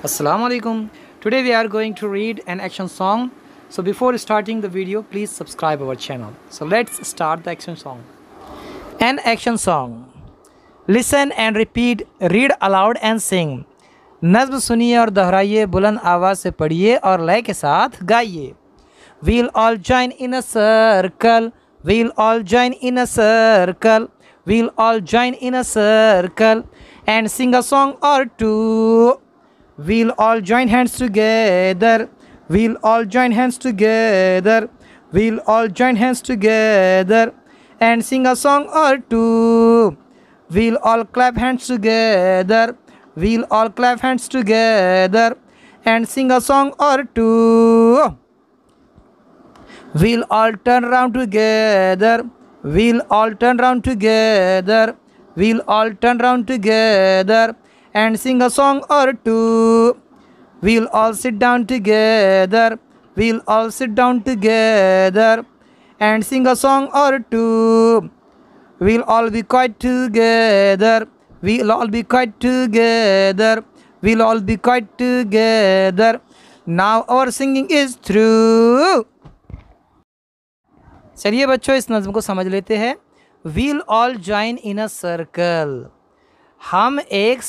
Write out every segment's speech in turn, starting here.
Assalamu alaikum. Today we are going to read an action song. So before starting the video, please subscribe our channel. So let's start the action song. An action song. Listen and repeat, read aloud and sing. नज़्म सुनिए और दोहराइए, बुलंद आवाज़ से पढ़िए और लय के साथ गाइए. We'll all join in a circle. We'll all join in a circle. We'll all join in a circle and sing a song or two. We'll all join hands together. We'll all join hands together. We'll all join hands together and sing a song or two. We'll all clap hands together. We'll all clap hands together and sing a song or two. We'll all turn around together. We'll all turn around together. We'll all turn around together and sing a song or two. We'll all sit down together. We'll all sit down together and sing a song or two. We'll all be quiet together. We'll all be quiet together. We'll all be quiet together. Now our singing is through. चलिए बच्चों, इस नज़्म को समझ लेते हैं. We'll all join in a circle. हम एक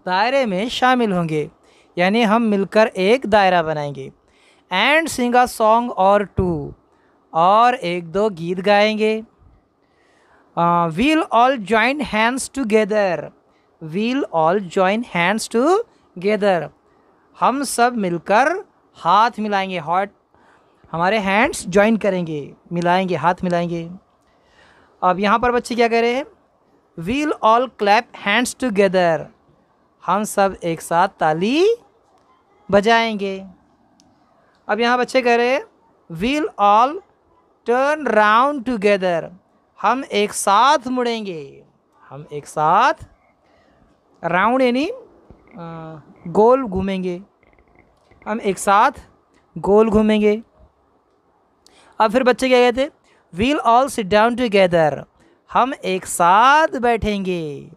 दायरे में शामिल होंगे, यानी हम मिलकर एक दायरा बनाएंगे. And sing a song or two, और एक दो गीत गाएंगे. We'll all join hands together. We'll all join hands together, हम सब मिलकर हाथ मिलाएंगे. हमारे हैंड्स जॉइन करेंगे, मिलाएंगे, हाथ मिलाएंगे. अब यहाँ पर बच्चे क्या कह रहे हैं? We'll all clap hands together, हम सब एक साथ ताली बजाएंगे. अब यहाँ बच्चे कह रहे हैं we'll all turn round together, हम एक साथ मुड़ेंगे. हम एक साथ, राउंड यानी गोल घूमेंगे. हम एक साथ गोल घूमेंगे. अब फिर बच्चे क्या कहते हैं? We'll all sit down together, हम एक साथ बैठेंगे.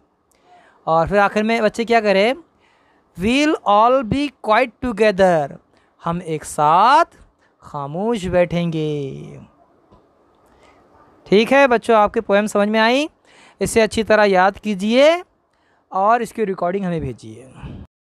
और फिर आखिर में बच्चे क्या करें? We'll all be quiet together, हम एक साथ खामोश बैठेंगे. ठीक है बच्चों, आपके पोएम समझ में आई? इसे अच्छी तरह याद कीजिए और इसकी रिकॉर्डिंग हमें भेजिए.